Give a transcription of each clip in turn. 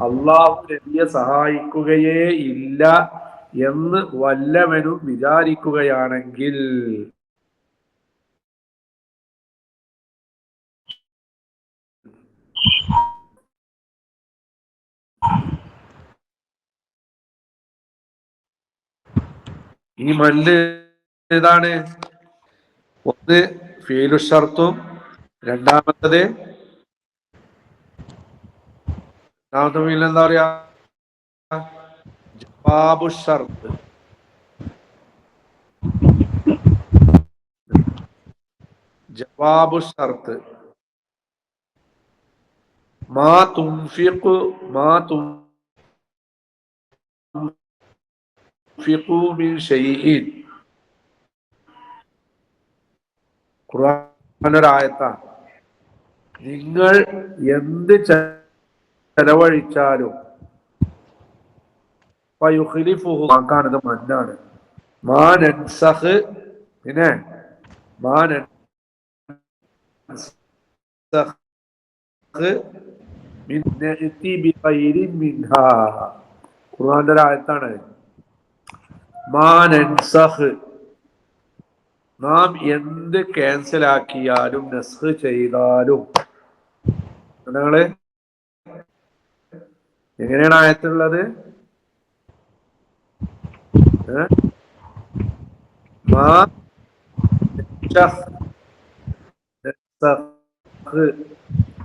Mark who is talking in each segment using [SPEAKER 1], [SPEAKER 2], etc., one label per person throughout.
[SPEAKER 1] അള്ളാഹു നബിയെ സഹായിക്കുകയേ ഇല്ല എന്ന് വല്ലവനും വിചാരിക്കുകയാണെങ്കിൽ ഈ മല്ല് ഏതാണ്? ഒന്ന് ഫീലു ഷർത്തും, രണ്ടാമത്തെ ഫീൽ എന്താ പറയാ? ജവാബു ഷർത്ത്. ജവാബു ഷർത്ത് മാ തുൻഫിഖു മിൻ ഷൈഇൻ. ഖുർആനിലെ ആയത്താണ്. നിങ്ങൾ എന്ത് ചെലവഴിച്ചാലും ഫയുഖ്ലിഫുഹു, വാക്കാണിത്, മന്നാണ്. മാ നൻസഖ്, പിന്നെ മാ നൻസഖ് മിൻ നഅതി ബിഖൈരിൻ മിൻഹാ. ഖുർആനിലെ ആയത്താണ്. മാ നൻസഖ്, നാം എന്ത് ക്യാൻസൽ ആക്കിയാലും നസ്ഖ് ചെയ്താലും. നിങ്ങള് എങ്ങനെയാണ് ആയത്തുള്ളത്? മാ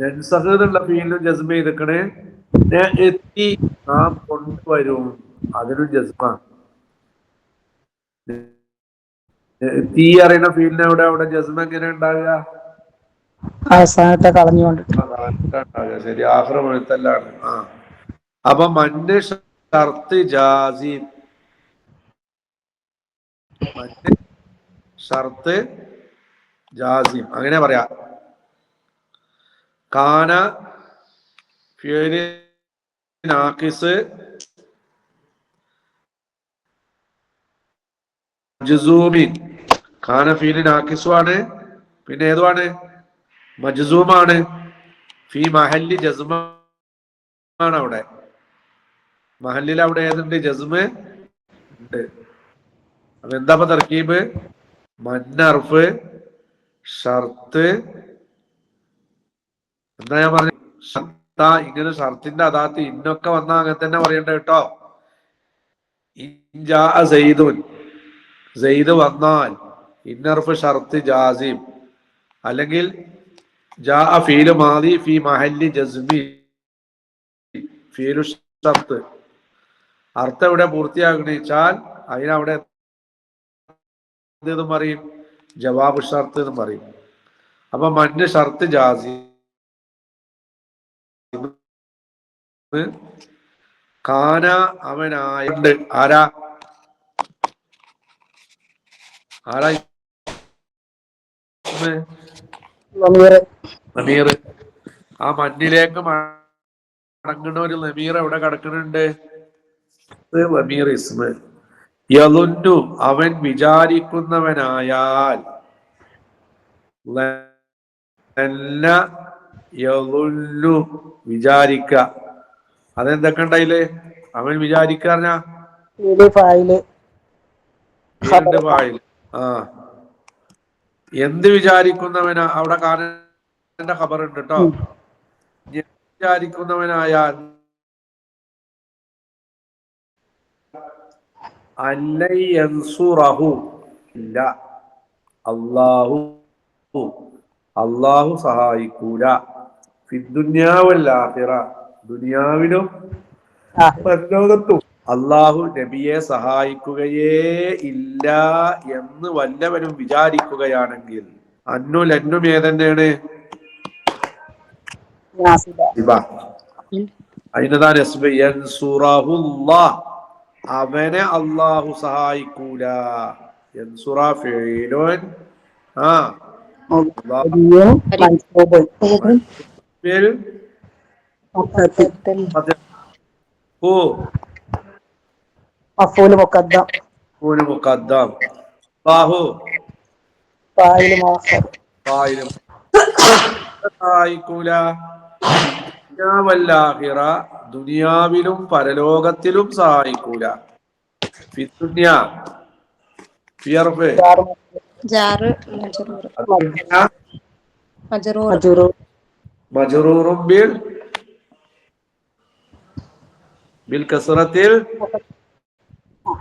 [SPEAKER 1] നൻസഖ് എന്നുള്ള ഫീലിനും ജസ്മ ചെയ്തിക്കണേ. നാം കൊണ്ടുവരും, അതിനും ജസ്മാണ്. തീ അറിയുന്ന ഫീലിന് അവിടെ ജസ്മ എങ്ങനെ ഉണ്ടാകുക?
[SPEAKER 2] അവസാനത്തെ കളഞ്ഞുകൊണ്ട്.
[SPEAKER 1] ശരി, ആഹ്റമെഴുത്തല്ലാണ്. അപ്പൊ മന്റെ ഷർത്ത് ജാസിം, മന്റെ ഷർത്ത് ജാസിം അങ്ങനെ പറയാ. കാന ഫിഅ്ലി നാഖിസ് മജ്സൂമിൻ. കാന ഫിഅ്ലി നാഖിസുമാണ്, പിന്നെ ഏതുമാണ്? മജ്സൂമാണ്. ഫി മഹല്ലി ജസ്മാണ്. അവിടെ മഹല്ലിൽ അവിടെ ഏതുണ്ട്? ജസ്മ് ഉണ്ട്. അപ്പൊ എന്താ തർക്കീബ്? മന്നർഫ്, ഷർത്ത്. എന്താ ഞാൻ പറഞ്ഞു? ഇങ്ങനെ ഷർത്തിന്റെ അദാത്ത് ഇന്നൊക്കെ വന്നാ അങ്ങനെ തന്നെ പറയണ്ട കേട്ടോ. ഇൻജാ സൈദുൻ, സൈദ് വന്നാൽ ഇന്നർഫ് ഷർത്ത് ജാസിം, അല്ലെങ്കിൽ ജാ ഫീലു മാദി ഫി മഹല്ലി ജസ്മി ഫീലു ഷർത്ത്. അർത്ഥം ഇവിടെ പൂർത്തിയാകണിച്ചാൽ അതിനവിടെ എന്തെന്നും പറയും? ജവാബ് ഷർത്ത് എന്നും പറയും. അപ്പൊ മഞ്ഞ ഷർത്ത് ജാസി കാന അവനായുണ്ട്. ആരാ നമീർ. ആ മഞ്ഞിലേക്ക് മടങ്ങുന്ന ഒരു നമീർ എവിടെ കിടക്കുന്നുണ്ട്? നമീർ ഇസ്മ. യളുന്നു, അവൻ വിചാരിക്കുന്നവനായാൽ. യളുന്നു, വിചാരിക്ക. അതെന്തൊക്കെ ഉണ്ടായില്ലേ? അവൻ വിചാരിക്കാറിഞ്ഞ എന്ത് വിചാരിക്കുന്നവനാ? അവിടെ കാനന്റെ ഖബർ ഉണ്ട് കേട്ടോ. വിചാരിക്കുന്നവനായാൽ അല്ലയൻസുറഹു, ഇല്ല, അല്ലാഹു സഹായിക്കൂല. ഫിദ്ദുനിയാ വൽ ആഖിറ, ദുനിയാവിലും പരലോകത്തും അല്ലാഹു നബിയെ സഹായിക്കുകയേ ഇല്ല എന്ന് വല്ലവനും വിചാരിക്കുകയാണെങ്കിൽ. അന്നുൽ എന്നും ഏതന്നെയാണ്? അതിനതാണ് അവനെ അല്ലാഹു സഹായിക്കൂല. യൻസുറ ഫിഅ്ലുൻ മുഖദ്ദം. അല്ലാഹു സഹായിക്കൂല. വല്ലാഹിറ, ദുനിയാവിലും പരലോകത്തിലും സഹായിക്കൂല. ഫിദ്ദുന്യ ഫിയർഫ്
[SPEAKER 3] ജാറ് മജറൂർ മജറൂർ
[SPEAKER 2] മജറൂർ
[SPEAKER 1] മജ്റൂറും ബിൽ കസ്റത്തിൽ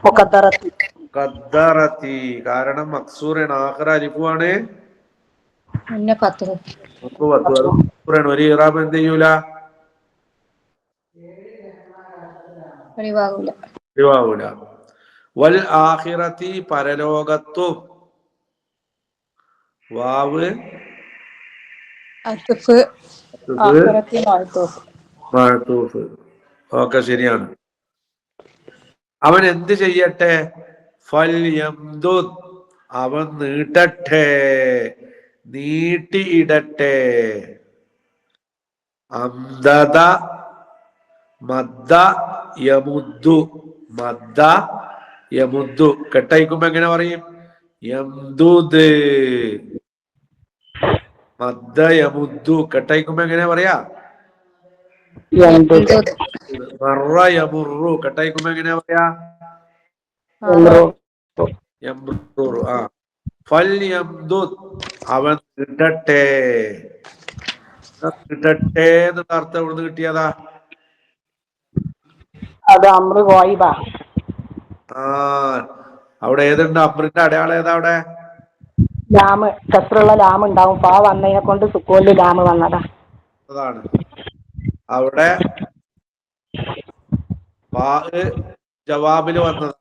[SPEAKER 2] മുഖദ്ദറത്തി
[SPEAKER 1] ഖദ്ദറത്തി. കാരണം മക്സൂറാണ്, ആഖിറ അലിഫുമാണ്,
[SPEAKER 3] പിന്നെ ഫത്ഹ്
[SPEAKER 1] ഒരു ഇറാബ് എന്ത് ചെയ്യൂല,
[SPEAKER 3] ഒഴിവാകൂല.
[SPEAKER 1] ഒഴിവാവൂല. വൽ ആഖിറത്തി പരലോകത്തും, വാവ്
[SPEAKER 3] അത്ഫ് ആഖിറത്തി മഅ്തൂഫ്.
[SPEAKER 1] മഅ്തൂഫ്. ഓക്കെ, ശരിയാണ്. അവൻ എന്ത് ചെയ്യട്ടെ? ഫൽയംദുദ്, അവൻ നീട്ടട്ടെ, നീട്ടിയിടട്ടെ. അംദദ മദ്ദ യമുദ്ദു, മദ്ദ യമുദ്ദു. കെട്ടയക്കുമ്പോ എങ്ങനെ പറയും? യംദുദ്. മദ്ദ യമുദ്ദു. കെട്ടയക്കുമ്പോ എങ്ങനെ പറയാ? മറ യമുറു. കെട്ടയക്കുമ്പോ എങ്ങനെ പറയാ? യംറൂറു. ആ, ഫൽയംദുദ്, അവൻ നീട്ടട്ടെ. നീട്ടട്ടെ എന്നുള്ള അർത്ഥം എവിടുന്ന് കിട്ടിയതാ?
[SPEAKER 2] അത് അമ്രു ഗോയിബാ.
[SPEAKER 1] ആ, അവിടെ ഏതുണ്ട്? അമ്രിന്റെ അടയാളം ഏതാ അവിടെ?
[SPEAKER 2] ലാമ്, കസറുള്ള ലാമ് ഉണ്ടാവും. ഫാ വന്നതിനെ കൊണ്ട് സുക്കൂനിൽ ലാമ് വന്നതാ.
[SPEAKER 1] അതാണ് അവിടെ ജവാബില് വന്നത്.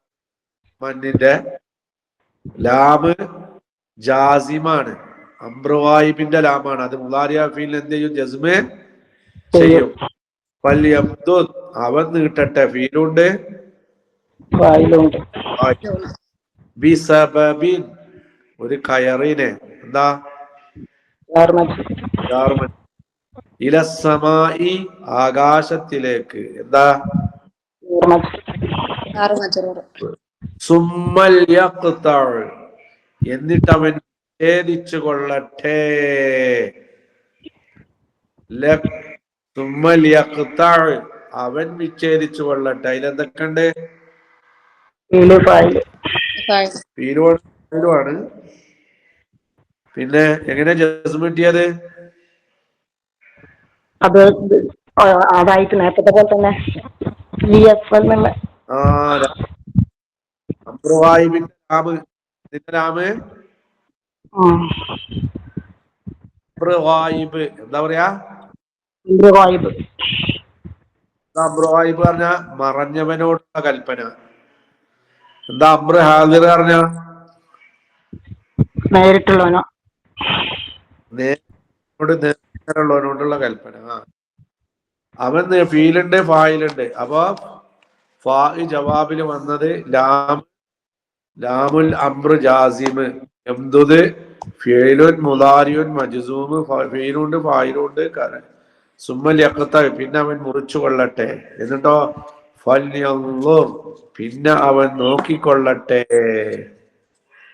[SPEAKER 1] മന്നിന്റെ ലാമ് ജാസിമാണ്, അംറുവായിബിന്റെ ലാമാണ്. അത് മുളാരിയ ഫീൽ എന്ത് ചെയ്യും? ജസ്മ് ചെയ്യും. ഫൽയംദുദ്, അവൻ നീട്ടട്ടെ. ഫീലുണ്ട്,
[SPEAKER 2] വായിലുണ്ട്.
[SPEAKER 1] ബിസബബിൻ, ഒരു കയറിനെ. എന്താ? ഇലസ്സമായി, ആകാശത്തിലേക്ക്. എന്താ? സുമ്മൽ യഖ്തഉ, എന്നിട്ട് അവൻ ഛേദിച്ചു കൊള്ളട്ടെ. സുമ്മൽ യഖ്തഉ, അവൻ വിച്ഛേദിച്ചു കൊള്ളട്ടെ. അതിലെന്തൊക്കെയുണ്ട്? ഫീലുമാണ്. പിന്നെ എങ്ങനെ ജസ്മ കിട്ടിയത്?
[SPEAKER 2] അത് അതായിട്ട് നേരത്തെ പോലെ തന്നെ
[SPEAKER 1] അംറുവായിബിന്റെ ലാമ്. ഇതിന്റെ ലാമ് അംറുവായിബ്. എന്താ പറയാ? അംറുവായിബ് പറഞ്ഞ മറഞ്ഞവനോടുള്ള കൽപ്പന. എന്താ അമ്ര ഹാദിർ പറഞ്ഞ?
[SPEAKER 2] നേരിട്ടുള്ളവനോ,
[SPEAKER 1] നേരിട്ടുള്ളവനോടുള്ള കൽപ്പന. അവൻ ഫീലുണ്ട്, ഫായിലുണ്ട്. അപ്പൊ ഫാ ജവാബില് വന്നത് ലാമുൽ അംറ് ജാസിമ്, യംദുദ് ഫീലുൻ മുളാരിയുൻ മജ്സൂമ്, ഫീലുണ്ട്, ഫായിലുണ്ട്. സുമ്മൽ യഖ്തഉ, പിന്നെ അവൻ മുറിച്ചു കൊള്ളട്ടെ. എന്നിട്ടോ ഫൽയൻളുർ, പിന്നെ അവൻ നോക്കിക്കൊള്ളട്ടെ.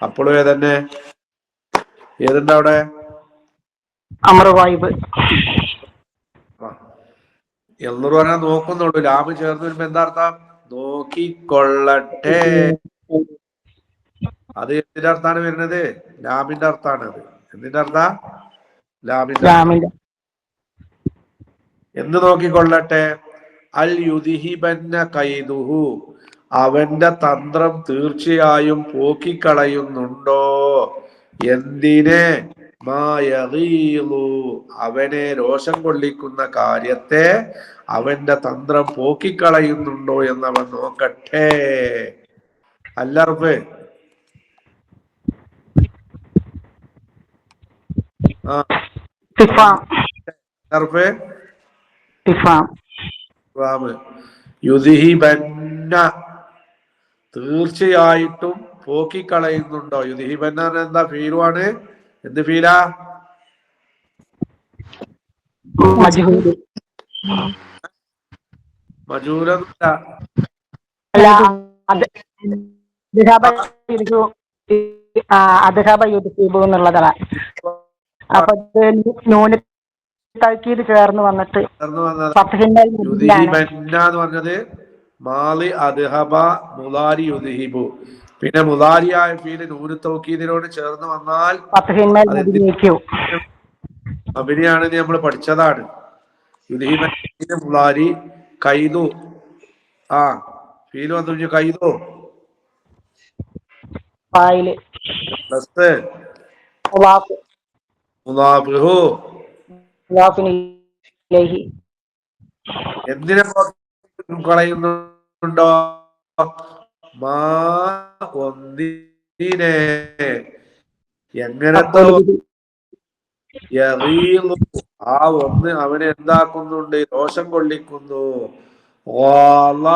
[SPEAKER 1] അപ്പോഴും ഏതന്നെ? ഏതുണ്ട് അവിടെ?
[SPEAKER 2] അമറുവായിബ്.
[SPEAKER 1] എന്ന് പറഞ്ഞാൽ നോക്കുന്നുള്ളൂ. ലാമ് ചേർന്ന് വരുമ്പോ എന്താ അർത്ഥം? നോക്കിക്കൊള്ളട്ടെ. അത് എന്തിന്റെ അർത്ഥാണ് വരുന്നത്? ലാമിന്റെ അർത്ഥാണ്. അത് എന്തിന്റെ അർത്ഥ? ലാമിന്റെ. എന്ത് നോക്കിക്കൊള്ളട്ടെ? അൽ യുദ്ഹിബന്ന കൈദുഹു, അവന്റെ തന്ത്രം തീർച്ചയായും പോക്കിക്കളയുന്നുണ്ടോ. എന്തിനെ? മായഗീലു, അവനെ രോഷം കൊള്ളിക്കുന്ന കാര്യത്തെ അവന്റെ തന്ത്രം പോക്കിക്കളയുന്നുണ്ടോ എന്നവൻ നോക്കട്ടെ. അല്ലർഫ് യുദ്ഹിബന്ന, തീർച്ചയായിട്ടും പോക്കിക്കളയുന്നുണ്ടോ. യുദ്ഹിബന്ന എന്താ? ഫീലുമാണ്. എന്ത് ഫീലാ? മജൂലല്ല.
[SPEAKER 2] എന്നുള്ളതാണ്. അപ്പൊ നൂന് തൽക്കീത് ചേർന്ന് വന്നിട്ട്
[SPEAKER 1] ചേർന്ന് വന്നത്
[SPEAKER 2] ഫത്ഹിന്റെ മുന്നിലാണ്.
[SPEAKER 1] യുദ്ഹിബന്ന എന്ന് പറഞ്ഞത് മാലി അദ്ഹബ മുലാരി യുദ്ഹിബു. പിന്നെ മുലാരിയായ ഫീല് നൂന് തൗക്കീദിനോട് ചേർന്ന് വന്നാൽ
[SPEAKER 2] ഫത്ഹിന്മേൽ
[SPEAKER 1] അത്
[SPEAKER 2] മബിനിയാക്കും.
[SPEAKER 1] മബിനിയാണെന്ന് നമ്മൾ പഠിച്ചതാണ്. യുദ്ഹിബന്ന മുലാരി കൈതു. ആ ഫീല് വന്നു കൈതു
[SPEAKER 2] ഫായില്
[SPEAKER 1] പ്ലസ്
[SPEAKER 2] മുളാഫ്
[SPEAKER 1] മുലാഫിഹു.
[SPEAKER 2] മുളാഫിന് ഇലൈഹി.
[SPEAKER 1] എന്തിനെ കളയുന്നുണ്ടോ? മാ ഒന്നിനെ. എങ്ങനത്തെ യഗീളു, ആ ഒന്ന് അവനെ എന്താക്കുന്നുണ്ട്? ദോഷം കൊള്ളിക്കുന്നു. ഓള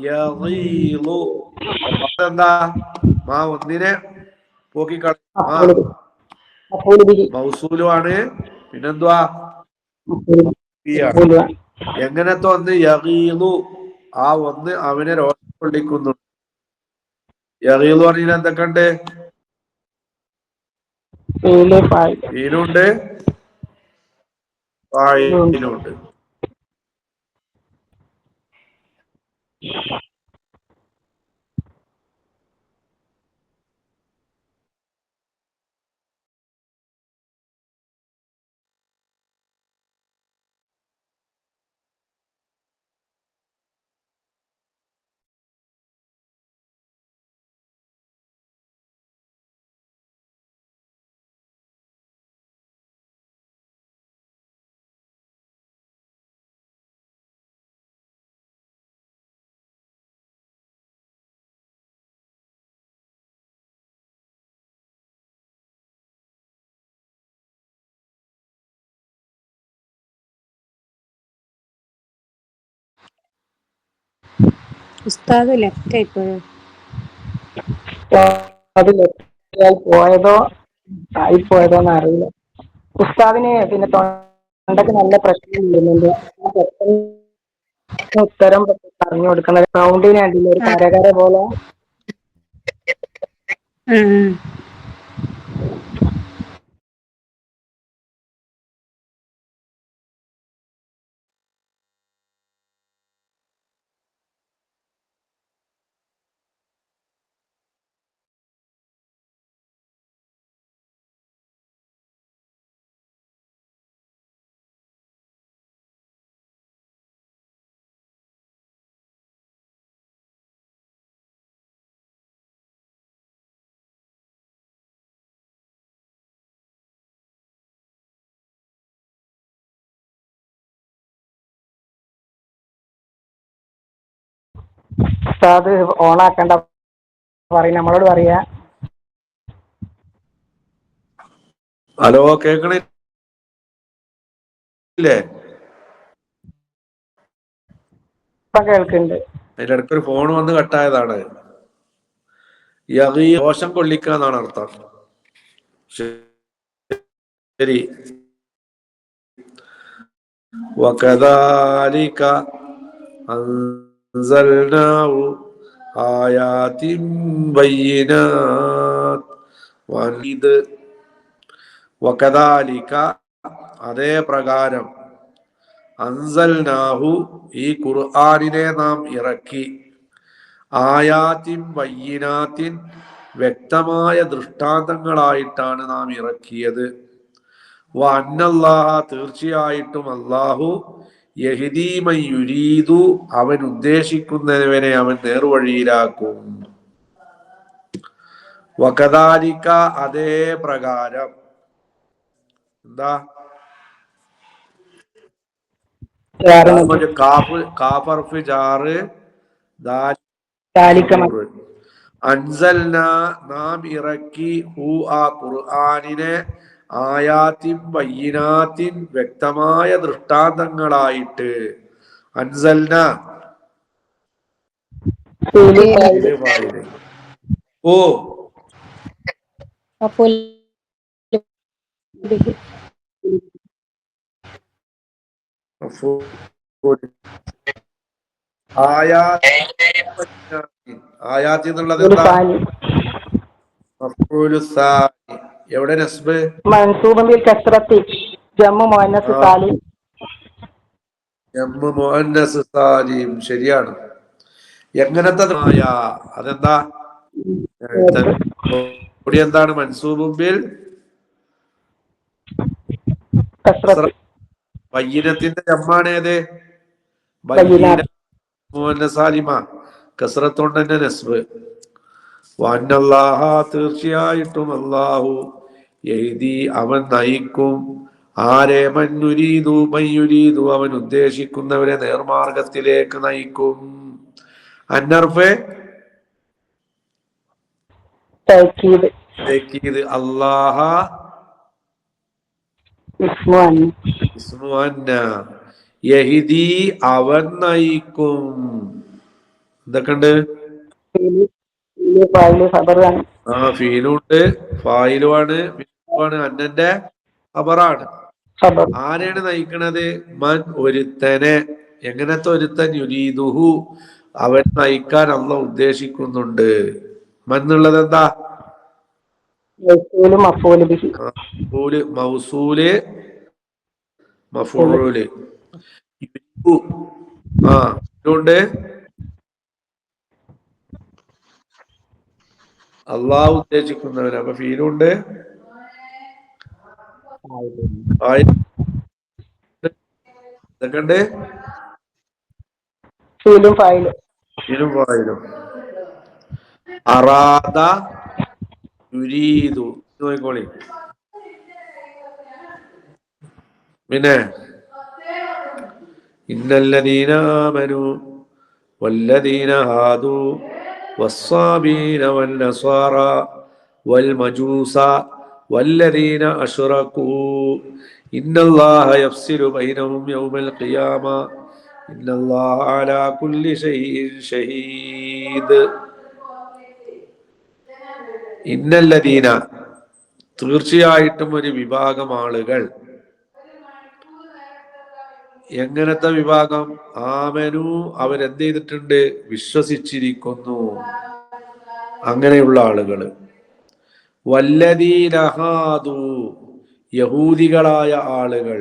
[SPEAKER 1] യഗീളു. എന്താ? മാ ഒന്നിനെ പോക്കിക്കളയും. മൗസൂലുമാണ്. പിന്നെന്തുവാ? എങ്ങനത്തെ ഒന്ന്? യഗീളു, ആ ഒന്ന് അവനെ രോഷം കൊള്ളിക്കുന്നു. യഗീളു പറഞ്ഞാൽ എന്തൊക്കെ ഉണ്ട്? ഫീലുണ്ട്, ഫായിലുണ്ട്.
[SPEAKER 3] ഉസ്താദ് ലെഫ്റ്റ് ആയിപ്പോയോ?
[SPEAKER 2] അത് പോയതോ ആയിപ്പോയതോന്ന് അറിയില്ല. ഉസ്താദിന് പിന്നെ തൊണ്ടക്ക് നല്ല പ്രശ്നം വരുന്നുണ്ട്. ഉത്തരം പറഞ്ഞു കൊടുക്കുന്നത് സൗണ്ടിന് വേണ്ടില്ല, ഒരു കരകര പോലെ. ഉസ്താദ് ഓണാക്കണ്ട പറയും, നമ്മളോട് പറയാ.
[SPEAKER 1] ഹലോ, കേൾക്കണില്ലേ?
[SPEAKER 2] ഇപ്പൊ കേൾക്കുന്നുണ്ട്.
[SPEAKER 1] അതിന്റെ ഇടയ്ക്ക് ഒരു ഫോൺ വന്ന് കട്ടായതാണ്. ദോഷം കൊള്ളിക്കുക എന്നാണ് അർത്ഥം. ശരി. വകദാലിക അൻസൽനാഹു ആയാതിൻ ബയ്യിനാത്. വകദാലിക, അതേ പ്രകാരം, അൻസൽനാഹു, ഈ ഖുർആനിനെ നാം ഇറക്കി, ആയാത്തിൻ ബയ്യിനാത്തിൻ, വ്യക്തമായ ദൃഷ്ടാന്തങ്ങളായിട്ടാണ് നാം ഇറക്കിയത്. വഅന്നല്ലാഹ, തീർച്ചയായിട്ടും അല്ലാഹു, യഹ്ദീ മൻ യുരീദു, അവൻ ഉദ്ദേശിക്കുന്നവനെ അവൻ നേർവഴിയിലാക്കും. വകദാലിക, അതേ പ്രകാരം. എന്താ? കാഫ് ജാറ്, അൻസൽന, നാം ഇറക്കി, ഹു, ആ ഖുർആനിനെ, ആയാത്തിൻ ബയ്യിനാത്തിൻ, വ്യക്തമായ ദൃഷ്ടാന്തങ്ങളായിട്ട്. അൻസൽന ഓ ആയാത്തി എന്നുള്ളത് എന്താ? എവിടെ നസ്ബ്?
[SPEAKER 2] മൻസൂബിൽ കസ്റത്തി. ജമ്മു മുഅന്നസ് സാലിം.
[SPEAKER 1] ജമ്മു മുഅന്നസ് സാലിം ശരിയാണ്. എങ്ങനത്തെ നായ? അതെന്താ? കൂടി എന്താണ്? മൻസൂബും ബിൽ
[SPEAKER 2] കസ്റത്ത്.
[SPEAKER 1] ബയ്യിനത്തിന്റെ ജമ്മാണ് ഏത്? ബയ്യിന.
[SPEAKER 2] ബയ്യിനാത്ത്.
[SPEAKER 1] മുഅന്നസ് സാലിമ കസ്റത്തോണ്ട് തന്നെ നസ്ബ്. വഅന്നല്ലാഹ തീർച്ചയായിട്ടും അല്ലാഹു യഹ്ദി അവൻ നയിക്കും ആരെ മൻ യുരീദു അവൻ ഉദ്ദേശിക്കുന്നവരെ നേർമാർഗത്തിലേക്ക് നയിക്കും. അന്നർഫ്
[SPEAKER 2] തഅക്കീദ്.
[SPEAKER 1] അല്ലാഹ ഇസ്മു അന്ന യഹ്ദി അവൻ നയിക്കും. എന്തൊക്കെയുണ്ട്? ഫീലുണ്ട്, ഫായിലുമാണ്, അന്നന്റെ ഖബറാണ്. ആരെയാണ് നയിക്കണത്? മൻ ഒരുത്തനെ. എങ്ങനത്തെ ഒരുത്തൻ? യുരീദുഹു അവൻ നയിക്കാൻ അല്ലാഹു ഉദ്ദേശിക്കുന്നുണ്ട്. മൻ എന്നുള്ളത് എന്താ? മൗസൂല് മഫ്ഊല്. ഇതുകൊണ്ട് അള്ളാഹു ഉദ്ദേശിക്കുന്നവന്. അപ്പൊ ഫീലുണ്ട്, ഇതൊക്കെയുണ്ട്. ഫീലും ഫായിലും. അറാദ യുരീദു നോക്കിക്കോളി. പിന്നെ ഇന്നല്ലദീന ആമനു വല്ലദീന ഹാദു വസ്സാബീന വന്നസ്വാറ വൽമജൂസ വല്ലദീന അശ്റകൂ ഇന്നല്ലാഹ യഫ്സിലു ബൈനഹും യൗമൽ ഖിയാമ ഇന്നല്ലാഹ അലാ കുല്ലി ഷൈഇൻ ഷഹീദ്. ഇന്നല്ലദീന തീർച്ചയായിട്ടും ഒരു വിഭാഗം ആളുകൾ. എങ്ങനത്തെ വിഭാഗം? ആമനു അവരെന്ത് ചെയ്തിട്ടുണ്ട്? വിശ്വസിച്ചിരിക്കുന്നു. അങ്ങനെയുള്ള ആളുകൾ. വല്ലദീന ഹാദു യഹൂദികളായ ആളുകൾ.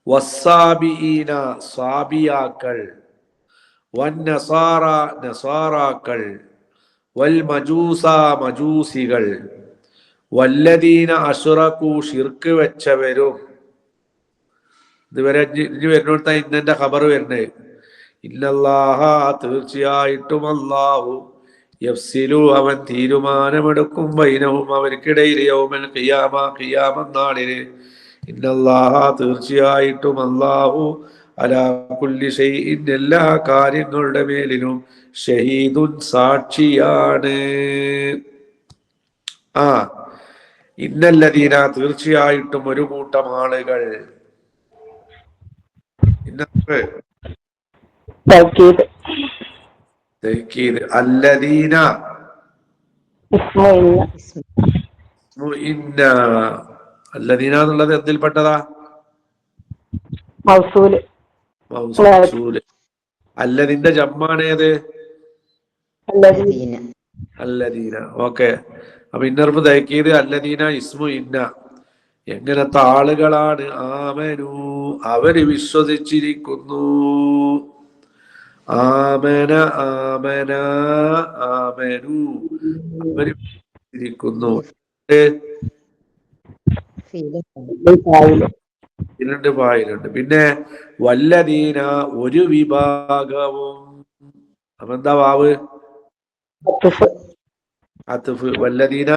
[SPEAKER 1] വസ്സാബിഈന സാബിയാക്കൾ. വന്നസാറ നസാറാക്കൾ. വൽമജൂസ മജൂസികൾ. വല്ലദീന അശ്റകൂ ശിർക്ക് വെച്ചവരും. ഇതുവരെ ഇനി വരുന്നിടത്ത ഇന്നന്റെ ഖബർ വരുന്നത്. ഇന്നല്ലാഹ തീർച്ചയായിട്ടും അല്ലാഹു യഫ്സിലു അവൻ തീരുമാനമെടുക്കും ബൈനഹും അവർക്കിടയിൽ യൗമൽ ഖിയാമ ഖിയാമത്ത് നാളിന്. ഇന്നല്ലാഹ തീർച്ചയായിട്ടും അല്ലാഹു അലാ കുല്ലി ഷൈഇൻ എല്ലാ കാര്യങ്ങളുടെ മേലിലും ഷഹീദുൻ സാക്ഷിയാണ്. ഇന്നല്ലദീന തീർച്ചയായിട്ടും ഒരു കൂട്ടം ആളുകൾ. അല്ലദീന അല്ലദീന എന്നുള്ളത് എന്തിൽപ്പെട്ടതാ? മൗസൂല്. അല്ലദിന്റെ ജമ്മാണ് ഏത്? അല്ലദീന. ഓക്കെ. അപ്പൊ ഇന്നർഫ് തഅക്കീദ് അല്ലദീന ഇസ്മു ഇന്ന. എങ്ങനത്തെ ആളുകളാണ്? ആമനു അവര് വിശ്വസിച്ചിരിക്കുന്നു. ആമന ആമന ആമനു അവര് വിശ്വസിച്ചിരിക്കുന്നു. ഫായിലുണ്ട്. പിന്നെ വല്ലദീന ഒരു വിഭാഗവും. അപ്പൊ എന്താ വാവ്? അത്ഫ്. വല്ലദീന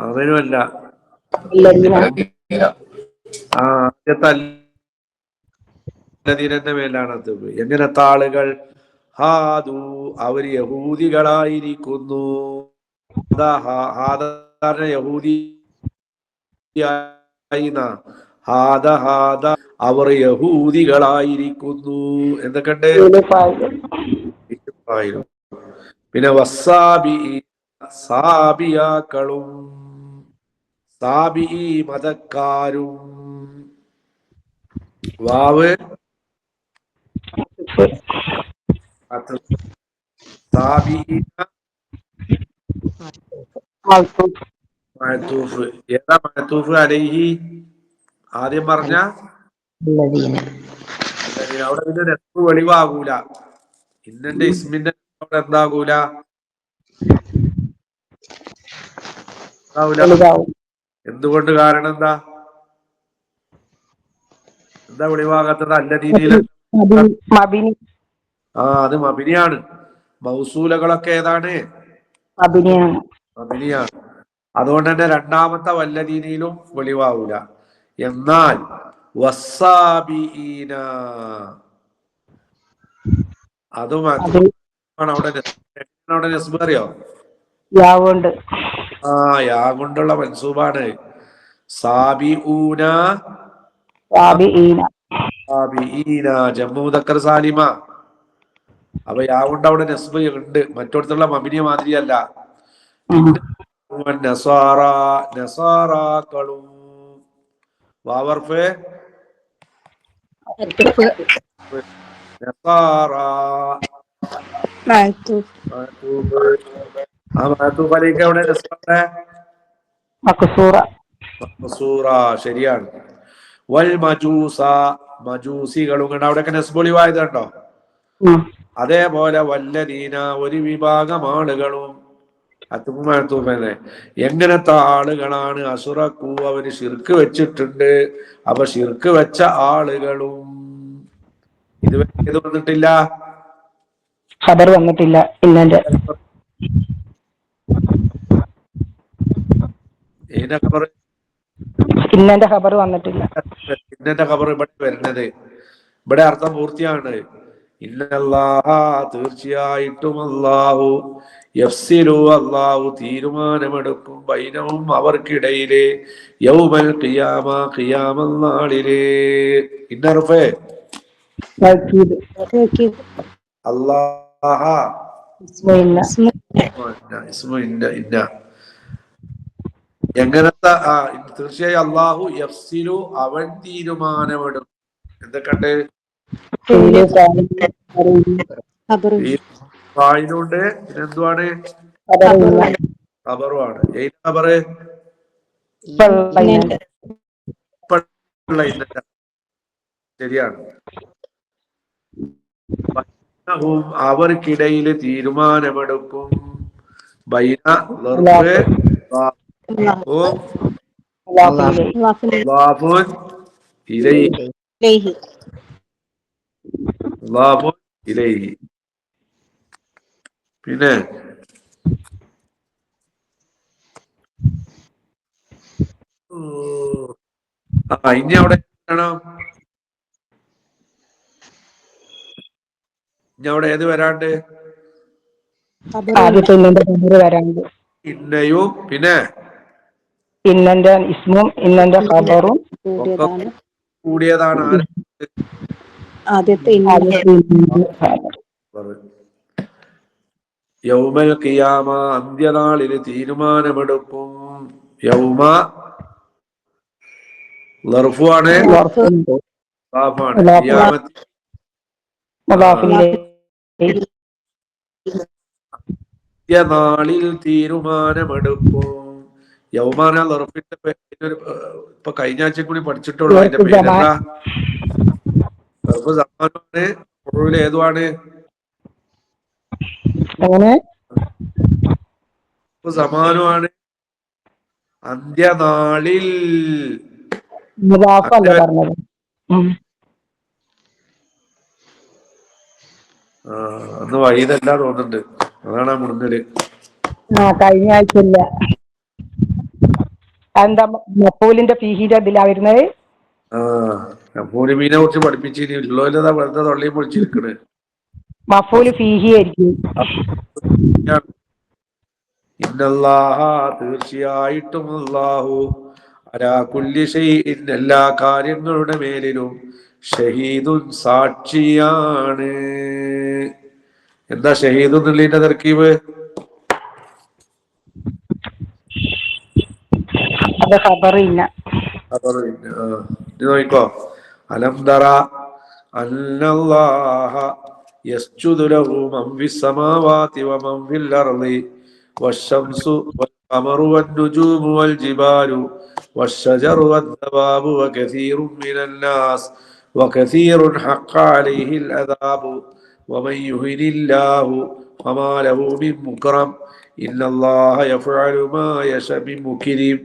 [SPEAKER 1] ആമനു അല്ല. ആദ്യത്തെ മേലാണ് അത്ഫ്. എങ്ങനത്തെ ആളുകൾ? ഹാദു അവർ യഹൂദികളായിരിക്കുന്നു. സാധാരണ യഹൂദി അവർ യഹൂദികളായിരിക്കുന്നു. എന്തൊക്കെയുണ്ട്? പിന്നെ സാബിയാക്കളും സാബി മതക്കാരും. വാവ് സാബിഈന മഅതൂഫ്. ഏതാ മഅതൂഫ് അലൈഹി? ആദ്യം പറഞ്ഞ അല്ലദീന. അവിടെ പിന്നെ നെസ്ബ് വെളിവാകൂല. ഇന്നന്റെ ഇസ്മിന്റെ അവിടെ എന്താകൂല? എന്തുകൊണ്ട്? കാരണം എന്താ? എന്താ വെളിവാകാത്തത്? അല്ലദീനയിലെ അത് മബിനിയാണ്. മൗസൂലകളൊക്കെ ഏതാണ്? മബിനിയാണ്. അതുകൊണ്ട് തന്നെ രണ്ടാമത്തെ വല്ലദീനയിലും വെളിവാകൂല. എന്നാൽ വസ്സാബിഈന അതും അവിടെ നെസ്ബ് അറിയോ? യാ കൊണ്ടുള്ള മൻസൂബാണ്. സാബിഊന ജമ്മു മുദക്കർ സാലിമ. അപ്പൊ യാ കൊണ്ട് അവിടെ നെസ്ബ് ഉണ്ട്. മറ്റോടത്തുള്ള മബിനിയ മാതിരിയല്ല. പിന്നെ നസാറാക്കളും വാവർഫ് ശരിയാണ്. വൽ മജൂസ മജൂസികളും അവിടെയൊക്കെ നെസ്ബൊളിവായത് കണ്ടോ? അതേപോലെ വല്ലദീന ഒരു വിഭാഗം ആളുകളും അത്തുമാത്തൂഫനെ. എങ്ങനത്തെ ആളുകളാണ്? അസുറക്കൂ അവര് ശിർക്ക് വെച്ചിട്ടുണ്ട്. അപ്പൊ ശിർക്ക് വെച്ച ആളുകളും ഇതുവരെ ഏത് വന്നിട്ടില്ല?
[SPEAKER 2] ഖബർ വന്നിട്ടില്ല. ഇന്നന്റെ
[SPEAKER 1] ഖബർ
[SPEAKER 2] ഇന്നന്റെ ഖബർ വന്നിട്ടില്ല.
[SPEAKER 1] ഇന്നന്റെ ഖബർ ഇവിടെ വരുന്നത്. ഇവിടെ അർത്ഥം പൂർത്തിയാണ്. ഇന്നല്ലാഹ തീർച്ചയായിട്ടും അല്ലാഹു യഫ്സിലു അല്ലാഹു തീരുമാനമെടുക്കും ബൈനഹും അവർക്കിടയിലെ യൗമൽ ഖിയാമ ഖിയാമൽ നാളിലെ. ഇന്നർഫേ അല്ലാഹ ഇസ്മു ഇന്ന എങ്ങനത്തെ തീർച്ചയായും അല്ലാഹു യഫ്സിലു അവൻ തീരുമാനമെടുക്കും. എന്തൊക്കെയുണ്ട്? ഫായിലുണ്ട്. പിന്നെന്തുവാണ്? ഖബറുമാണ്. ഏത് ഖബറ്? ശരിയാണ്. അവർക്കിടയിൽ തീരുമാനമെടുക്കും. ബൈന ഇലൈഹി. പിന്നെ ഇനി അവിടെ ഇനി അവിടെ ഏത് വരാണ്ട്? ഇന്നയും പിന്നെ
[SPEAKER 2] ഇന്നന്റെ ഇസ്മും ഇന്നന്റെ ഖബറും
[SPEAKER 1] കൂടിയതാണ്.
[SPEAKER 3] ആദ്യത്തെ
[SPEAKER 1] യൗമൽ ഖിയാമ അന്ത്യനാളിന് തീരുമാനമെടുക്കും. യൗമ ലർഫുആണ്. നാളിൽ തീരുമാനമെടുക്കും. യൗമാന ലർഫിന്റെ പേര് ഇപ്പൊ കഴിഞ്ഞ ആഴ്ച കൂടി പഠിച്ചിട്ടുള്ളൂ. അതിന്റെ പേരെന്താ? ലർഫ് സമാനമാണ്. ഏതുവാണ്? സമാനമാണ്. അന്ത്യനാളിൽ അന്ന് വൈദല്ല തോന്നുന്നുണ്ട്. അതാണ് മുന്നല്.
[SPEAKER 2] കഴിഞ്ഞ ആഴ്ച ഇല്ല. എന്താ മഫൂലിന്റെ ഫീഹിന്റെ ഇതിലാ വരുന്നത്?
[SPEAKER 1] മഫൂലിനെ കുറിച്ച് പഠിപ്പിച്ചിനി. ഉള്ളോലതാ വെറുതെ തൊള്ളിയും പൊളിച്ചിരിക്കണ്.
[SPEAKER 2] മഫൂല് ഫീഹി ആയിരിക്കും.
[SPEAKER 1] ഇന്നല്ലാഹ തീർച്ചയായിട്ടും അല്ലാഹു അലാ കുല്ലി ഷൈഇൻ എല്ലാ കാര്യങ്ങളുടെ മേലിലും ഷഹീദുൻ സാക്ഷിയാണ്. എന്താ ഷഹീദ് എന്നുള്ളതിന്റെ തർക്കീബ്?
[SPEAKER 2] അത് ഖബറില്ല.
[SPEAKER 1] നോക്കോ. അലം തറ അന്നല്ലാഹ യസ്ജുദു ലഹു മൻ ഫിസ് സമാവാതി വമൻ ഫിൽ അർളി വശംസു القمر والنجوم والجبال والشجر والدواب وكثير من الناس وكثير حق عليه العذاب ومن يهن الله فما له من مكرم إن الله يفعل ما يشاء من مكرم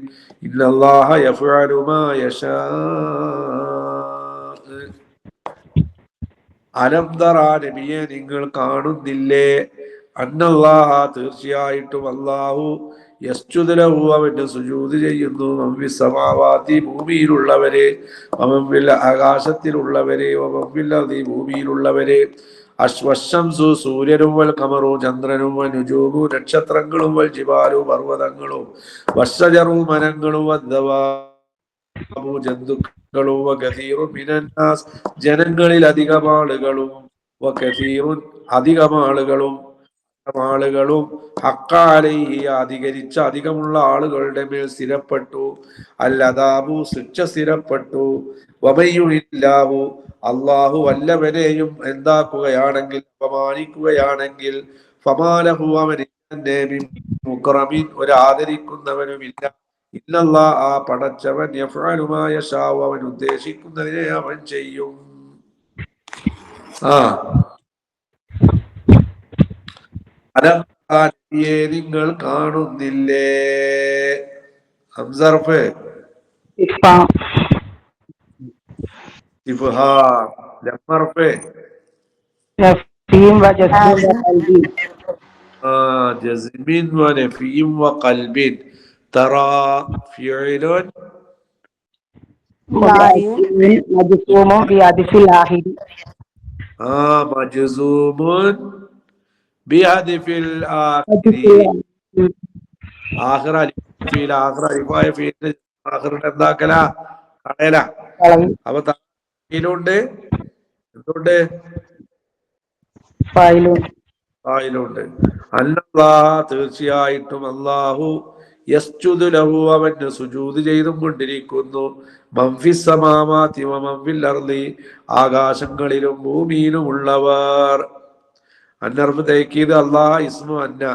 [SPEAKER 1] إن الله يفعل ما يشاء അലം തറാ നബിയെ നിങ്ങൾ കാണുന്നില്ലേ അന്നല്ലാഹ തീർച്ചയായിട്ടും അല്ലാഹു യസ്ജുദു ലഹു അവന് സുജൂദ് ചെയ്യുന്നു മൻഫിസ് സമാവാതി ഭൂമിയിലുള്ളവരെ വമൻഫിൽ ആകാശത്തിലുള്ളവരെ വമൻഫിൽ അർദി ഭൂമിയിലുള്ളവരെ അശ്വശംസു സൂര്യനും വൽ ഖമറു ചന്ദ്രനും വൽ നുജൂമു നക്ഷത്രങ്ങളും വൽ ജിബാലു പർവ്വതങ്ങളും വശജറു മരങ്ങളും വദ്ദവാബു ജന്തുക്കളും വകസീറുൻ മിനന്നാസ് ജനങ്ങളിൽ അധികം ആളുകളും വകസീറുൻ അധികം ആളുകളും ഹഖ്ഖാലൈഹി അധികരിച്ച അധികമുള്ള ആളുകളുടെ മേൽ സ്ഥിരപ്പെട്ടു അല്ലദാബു ശിക്ഷ സ്ഥിരപ്പെട്ടു വമയ്യുഹില്ലാഹു അല്ലാഹു വല്ലവനെയും എന്താക്കുകയാണെങ്കിൽ അപമാനിക്കുകയാണെങ്കിൽ ഫമാലഹു അവന് മുക്രമീൻ ഒരു ആദരിക്കുന്നവനുമില്ല ഇല്ലല്ലാ ആ പടച്ചവൻ യഫ്അലു മാ യശാഉ അവൻ ഉദ്ദേശിക്കുന്നതിനെ അവൻ ചെയ്യും അലംയെ നിങ്ങൾ കാണുന്നില്ലേ ഹംസർഫ് ഇഫ്ഹാം ലംർഫ്
[SPEAKER 2] നഫീം വജസ്മീൻ വഖൽബിൻ
[SPEAKER 1] ജസ്മിൻ വനഫീം വഖൽബിൻ തറാ ഫിഇലുൻ
[SPEAKER 2] മജ്സൂമും ബിഅദ്ഫിൽ ആഖിരി
[SPEAKER 1] മജ്സൂമുൻ ബിഅദ്ഫിൽ ആഖിരി ആഖിറ അലിഫിൽ ആഖിറ അലിഫായ ഫീൽ ആഖിറിന്റെ എന്താക്കല കളയല അപ്പൊ ഫീലുണ്ട് എന്തുണ്ട് ഫായിലുണ്ട് അല്ലാഹ് തീർച്ചയായിട്ടും അല്ലാഹു യസ്ജുദു ലഹു അവന് സുജൂദ് ചെയ്തും കൊണ്ടിരിക്കുന്നു മൻഫിസ് സമാവാതി വമൻഫിൽ അർളി ആകാശങ്ങളിലും ഭൂമിയിലും ഉള്ളവർ അന്നർഫ് തൈക്കീദ് അല്ലാഹ് ഇസ്മു അന്ന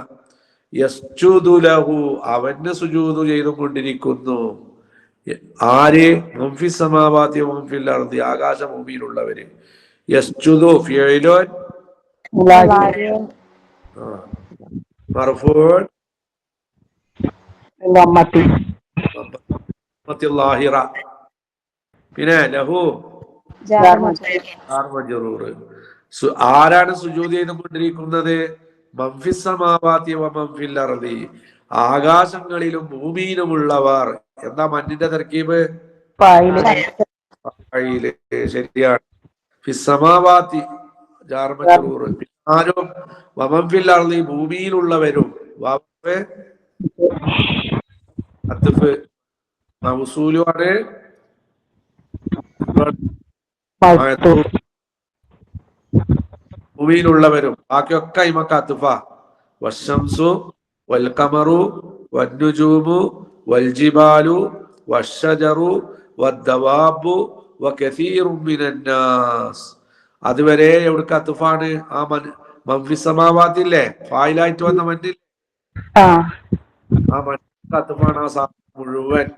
[SPEAKER 1] യസ്ജുദു ലഹു അവന് സുജൂദ് ചെയ്തും കൊണ്ടിരിക്കുന്നു ആര് മൻഫിസ് സമാവാതി വമൻഫിൽ അർളി ആകാശ ഭൂമിയിലുള്ളവര് യസ്ജുദു ഫിഇലുൻ മർഫൂഉൻ പിന്നെ ലഹു ആരാണ് സുജൂദ് ചെയ്തുകൊണ്ടിരിക്കുന്നത് മൻഫിസ് സമാവാതി വമൻഫിൽ അർളി ആകാശങ്ങളിലും ഭൂമിയിലുമുള്ളവർ എന്താ മന്നിന്റെ തർക്കീബ് ശരിയാണ് ഫിസ് സമാവാതി ജാർ മജ്റൂർ ആരും വമൻഫിൽ അർളി ഭൂമിയിലുള്ളവരും വാവ് അത്ഫ് മൗസൂലുമാണ് ഭൂമിയിലുള്ളവരും ബാക്കിയൊക്കെ ഇമക്ക് അത്ഫ വശംസു വൽ ഖമറു വന്നുജൂമു വൽ ജിബാലു വശജറു വദ്ദവാബു വകസീറുൻ മിനന്നാസ് അതുവരെ എവിടേക്ക് അത്ഫാണ് ആ മൻഫിസ് സമാവാത്തില്ലേ ഫായിലായിട്ട് വന്ന മന്നിൽ ആ മന്നിൽ അത്ഫാണ് ആ സാധനം മുഴുവൻ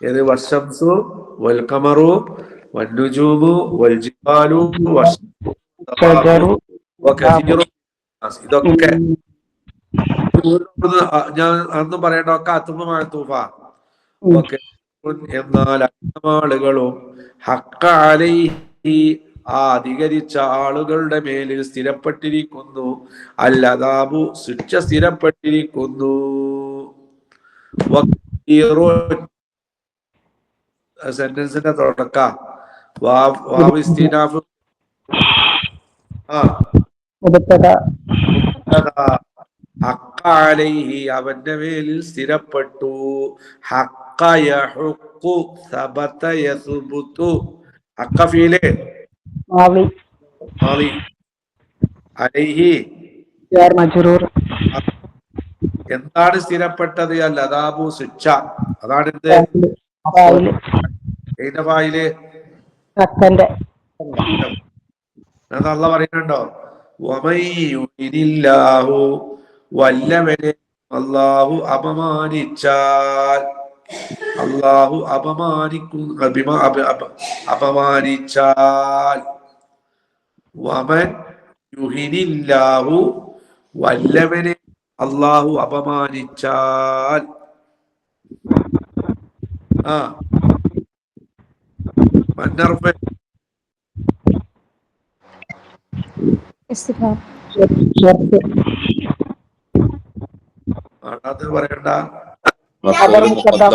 [SPEAKER 1] ഏത് വശംസു വൽ ഖമറു വന്നുജൂമു വൽ ജിബാലു ഇതൊക്കെ ഞാൻ അന്ന് പറയേണ്ട ഒക്കെ അത്ഫമായ തൂഫ ഓക്കെ എന്നാൽ ആളുകളും ഹഖ്ഖ അലൈഹി അധികരിച്ച ആളുകളുടെ മേലിൽ സ്ഥിരപ്പെട്ടിരിക്കുന്നു അല്ലദാബു ശിക്ഷ സ്ഥിരപ്പെട്ടിരിക്കുന്നു സെന്റൻസിന്റെ തുടക്ക ഹഖ്ഖ അലൈഹി അവന്റെ മേലിൽ സ്ഥിരപ്പെട്ടു ഹഖ്ഖ യഹുഖു സബത യസ്ബുതു ഹഖ്ഖ ഫീലെ മാളി അലൈഹി
[SPEAKER 2] ജാർ മജ്റൂർ
[SPEAKER 1] എന്താണ് സ്ഥിരപ്പെട്ടത് അല്ലാദാബു ശിക്ഷ അതാണ് എന്ത് ഏതിന്റെ ഫായില് അല്ലാഹ് പറയുന്നുണ്ടോ വമയ്യുനില്ലാഹു വല്ലവനെ അള്ളാഹു അപമാനിച്ചാൽ, അള്ളാഹു അപമാനിച്ചാൽ, വമൻ യുഹിനില്ലാഹു വല്ലവനെ അള്ളാഹു അപമാനിച്ചാൽ, ആ മന്നർഫ
[SPEAKER 3] ഇസ്തിഫാം.
[SPEAKER 1] അത് പറയണ്ട.
[SPEAKER 2] ഖബർ മുഖദ്ദം,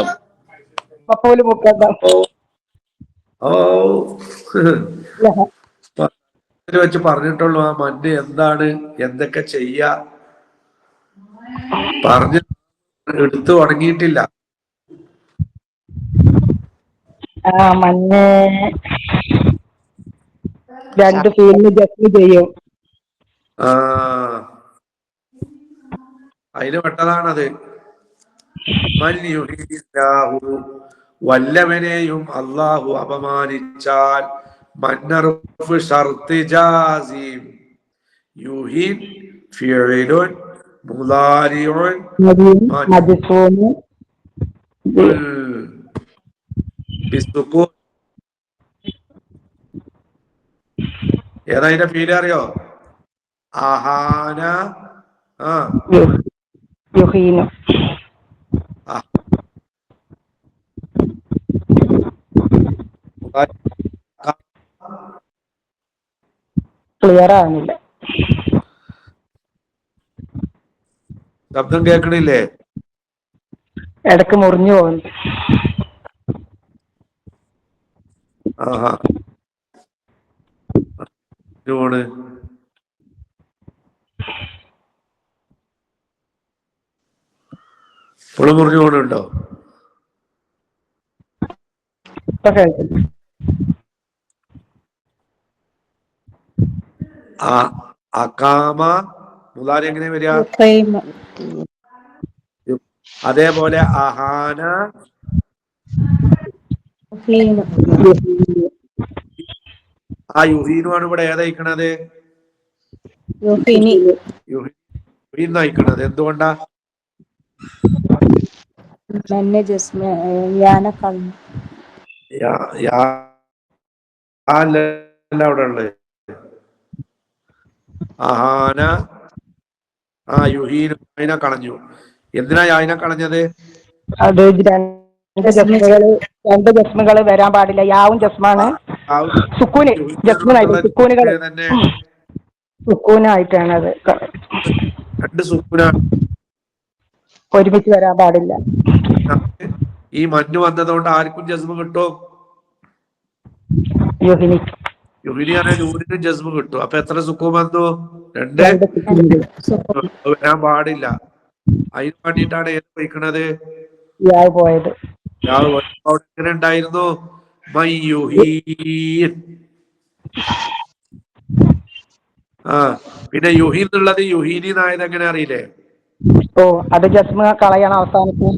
[SPEAKER 2] മഫൂൽ മുഖദ്ദം.
[SPEAKER 1] ഓ ഇതിൽ വെച്ച് പറഞ്ഞിട്ടുള്ളൂ ആ മണ്ണ് എന്താണ്, എന്തൊക്കെ ചെയ്യാ പറഞ്ഞ് എടുത്തു തുടങ്ങിയിട്ടില്ല.
[SPEAKER 2] മഞ്ഞ് രണ്ട് ഫീൽഡ് ജസ്റ്റ് ചെയ്യും.
[SPEAKER 1] ആ അതിന് പെട്ടതാണത്. വല്ലവനെയും അള്ളാഹു അപമാനിച്ചാൽ, മന്നറുഫ് ഷർത്ത് ജാസിം, യുഹിൻ ഫിഇലുൻ മുളാരിഉൻ
[SPEAKER 2] മജ്സൂമ്
[SPEAKER 1] ബിസ്സുകൂൻ. ഏതാ അതിന്റെ ഫീല് അറിയോ? അഹാന, ആ
[SPEAKER 2] യുഹീനു. ക്ലിയർ ആവുന്നില്ല,
[SPEAKER 1] ശബ്ദം കേൾക്കണില്ലേ?
[SPEAKER 2] ഇടക്ക് മുറിഞ്ഞു പോകുന്നു.
[SPEAKER 1] ആഹാ പോണ്. ഇപ്പോഴും മുറിഞ്ഞു പോണുണ്ടോ?
[SPEAKER 2] ഇപ്പൊ കേൾക്കുന്നു.
[SPEAKER 1] അകാമ മുലാരി എങ്ങനെ വരിക?
[SPEAKER 3] യുഖീമ.
[SPEAKER 1] അതേപോലെ അഹാന,
[SPEAKER 3] യുഹീന.
[SPEAKER 1] ആ യുഹീനുമാണ് ഇവിടെ ഏതയക്കണത്?
[SPEAKER 3] യുഹിനി.
[SPEAKER 1] യുഹീൻ നയിക്കണത്. എന്തുകൊണ്ടാ?
[SPEAKER 3] മന്നെ ജസ്മ യാന കളഞ്ഞു.
[SPEAKER 1] അവിടെ ഉള്ളത് അഹാന, ആ യുഹീനു അതിനെ കളഞ്ഞു. എന്തിനാ അതിനെ കളഞ്ഞത്?
[SPEAKER 2] അത് രണ്ട് ജസ്മുകള് വരാൻ പാടില്ല. യാവും ജസ്മാണ്, സുക്കൂന് ജസ്മിനായിട്ട് സുക്കൂനുകൾ
[SPEAKER 1] തന്നെ
[SPEAKER 2] സുക്കൂനായിട്ടാണ് അത്.
[SPEAKER 1] രണ്ട് സുക്കൂനാണ്
[SPEAKER 2] ഒരുമിച്ച് വരാൻ പാടില്ല.
[SPEAKER 1] ഈ മഞ്ഞ് വന്നതുകൊണ്ട് ആർക്കും ജസ്മ് കിട്ടും?
[SPEAKER 2] യുഹിനി.
[SPEAKER 1] യുഹിനിയാണ് നൂറിനും ജസ്മ് കിട്ടും. അപ്പൊ എത്ര സുക്കൂൻ വന്നു? രണ്ട്. വരാൻ പാടില്ല. അതിന് വേണ്ടിയിട്ടാണ് ഏത് വഹിക്കണത്?
[SPEAKER 2] യാവ് പോയത്.
[SPEAKER 1] അവിടെ എങ്ങനെ ഉണ്ടായിരുന്നു? മയ്യുഹീൻ. ആ പിന്നെ യുഹീൻ എന്നുള്ളത് യുഹീനി നായത് എങ്ങനെ അറിയില്ലേ?
[SPEAKER 2] ഓ, അത് ജസ്മ കളയണം അവസാനത്ത്.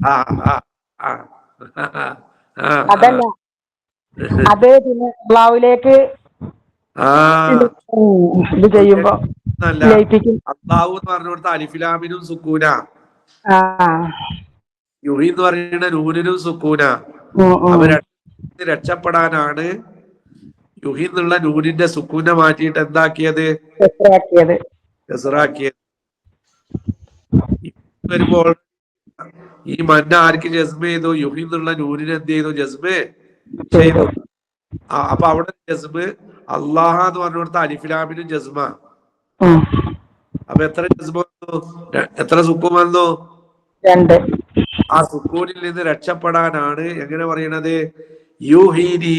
[SPEAKER 1] ആ ആ ആ
[SPEAKER 2] അതല്ല, അത് പിന്നെ ബ്ലാവിലേക്ക്
[SPEAKER 1] ആ
[SPEAKER 2] ഇത് ചെയ്യുമ്പോ ലയിപ്പിക്കും.
[SPEAKER 1] അള്ളാഹു എന്ന് പറഞ്ഞു കൊടുത്ത അലിഫിലാമിനും സുക്കൂന, യുഹി എന്ന് പറയുന്ന നൂനിനും സുക്കൂന. അവര് രക്ഷപ്പെടാനാണ് യുഹി എന്നുള്ള നൂനിന്റെ സുക്കൂനെ മാറ്റിയിട്ട് എന്താക്കിയത്? കെസറാക്കിയത്. വരുമ്പോൾ ഈ മന്ന ആർക്ക് ജസ്മ ചെയ്തു? യുഹി എന്നുള്ള നൂനിന് എന്ത് ചെയ്തു? ജസ്മ ചെയ്തു. അപ്പൊ അവിടെ ജസ്മ് അള്ളാഹ എന്ന് പറഞ്ഞു കൊടുത്ത അലിഫിലാമിനും ജസ്മ. അപ്പൊ എത്ര ജസ്മ വന്നു? എത്ര സുക്കൂൻ വന്നു?
[SPEAKER 2] രണ്ട്.
[SPEAKER 1] ആ സുക്കൂനിൽ നിന്ന് രക്ഷപ്പെടാനാണ് എങ്ങനെ പറയണത്? യുഹീനി.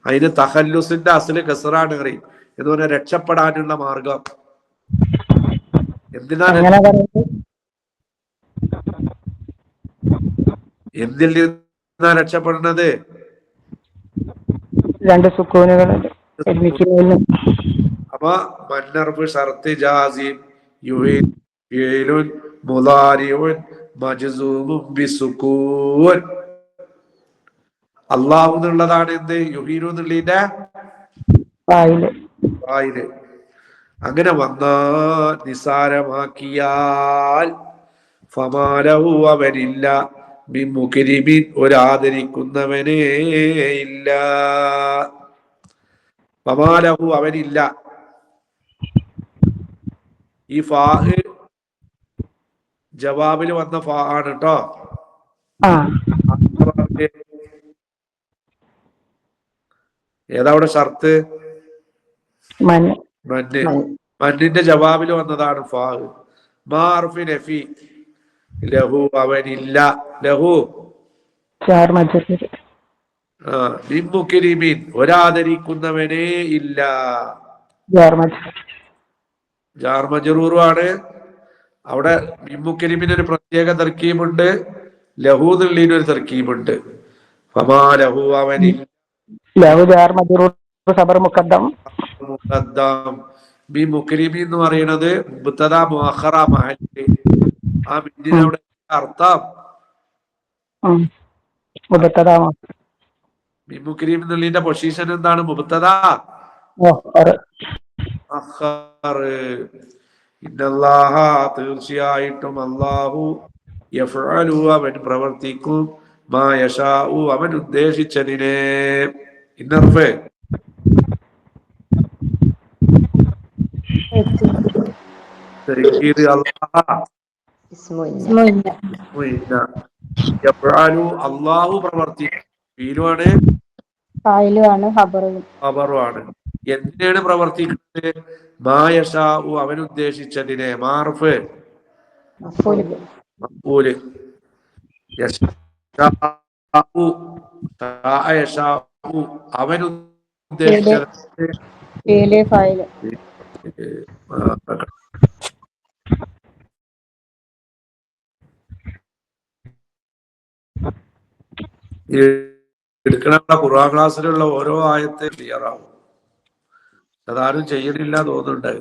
[SPEAKER 1] അതിന് തഹല്ലുസിന്റെ അസല് കസറാണ് പറയും. എന്ന് പറഞ്ഞാൽ രക്ഷപ്പെടാനുള്ള മാർഗം. എന്തിനാണ് എന്തിൽ നിന്നാ രക്ഷപ്പെടുന്നത്?
[SPEAKER 2] രണ്ട് സുക്കൂനുകൾ.
[SPEAKER 1] അപ്പൊ മന്നർഫ് ഷർത്ത് ജാസിം, യുഹീൻ മുളാരിഉൻ മജ്സൂമുൻ ബിസുകൂൻ. അല്ലാഹു എന്നുള്ളതാണ് എന്ത്? യുഹീനു എന്നുള്ളതിന്റെ ഫായില്. അങ്ങനെ വന്നാൽ നിസാരമാക്കിയാൽ ഫമാലഹു അവനില്ല മിൻ മുക്രിമിൻ ഒരാദരിക്കുന്നവനേ ഇല്ല. ഫമാലഹു അവനില്ല. ഈ ഫാ ജവാബിൽ വന്ന ഫാ ആണ് കേട്ടോ. ഏതാ അവിടെ ഷർത്ത്? മന്നിന്റെ ജവാബിൽ വന്നതാണ് ഫാ. മാർഫി നഫി ലഹു അവനില്ല. ലഹു മിൻ ഒരാദരിക്കുന്നവനേ ഇല്ല. ജാർ മജ്റൂറുമാണ്. അവിടെ മിമ്മുക്കരിമിന് ഒരു പ്രത്യേക തർക്കീബുണ്ട്, ലഹു എന്നുള്ളതിന് ഒരു തർക്കീബുണ്ട്. ഫമാ ലഹു അവനില്ല. മിമ്മുക്കരിമി എന്ന് പറയുന്നത് മുബ്തദാ മുഅഖറ മഹല്ല്. ആ മിന്നിനവിടെ അർത്ഥം മിമ്മുക്രീം എന്നുള്ളതിന്റെ പൊസിഷൻ എന്താണ്? മുബ്തദാ ഇന്നല്ലാഹ തീർച്ചയായിട്ടും അല്ലാഹു യഫ്അലു അവൻ പ്രവർത്തിക്കും മാ യശാഉ അവൻ ഉദ്ദേശിച്ചതിനെ. ഇന്നർഫ് അല്ലാഹു പ്രവർത്തിക്കും. ഫീലുമാണ്,
[SPEAKER 3] ഫായിലുമാണ്, ഖബറുമാണ്.
[SPEAKER 1] എന്തിനാണ് പ്രവർത്തിക്കുന്നത്? മാ യശാഉ അവൻ ഉദ്ദേശിച്ചതിനെ. മാർഫ് മഖ്ബൂല്. യശാഉ യശാഉ അവൻ ഉദ്ദേശിച്ചത്. എടുക്കണ ഖുർആൻ ക്ലാസ്സിലുള്ള ഓരോ ആയത്തെ ക്ലിയറാവും. അതാരും ചെയ്യണില്ല തോന്നുന്നുണ്ട്.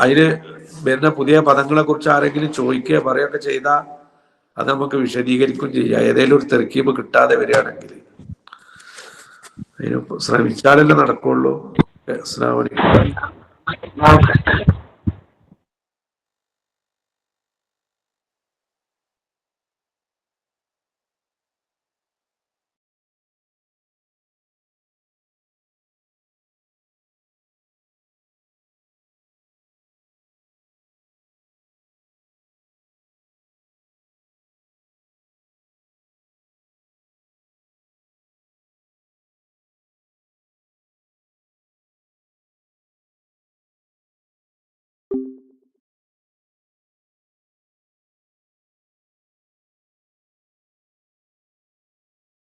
[SPEAKER 1] അതിന് വരുന്ന പുതിയ പദങ്ങളെ കുറിച്ച് ആരെങ്കിലും ചോദിക്കുക പറയുകയൊക്കെ ചെയ്താൽ അത് നമുക്ക് വിശദീകരിക്കുകയും ചെയ്യാം. ഏതെങ്കിലും ഒരു തെർക്കീബ് കിട്ടാതെ വരികയാണെങ്കിൽ അതിന് ശ്രമിച്ചാലല്ലേ നടക്കുള്ളൂ. അസ്സലാമു അലൈക്കും.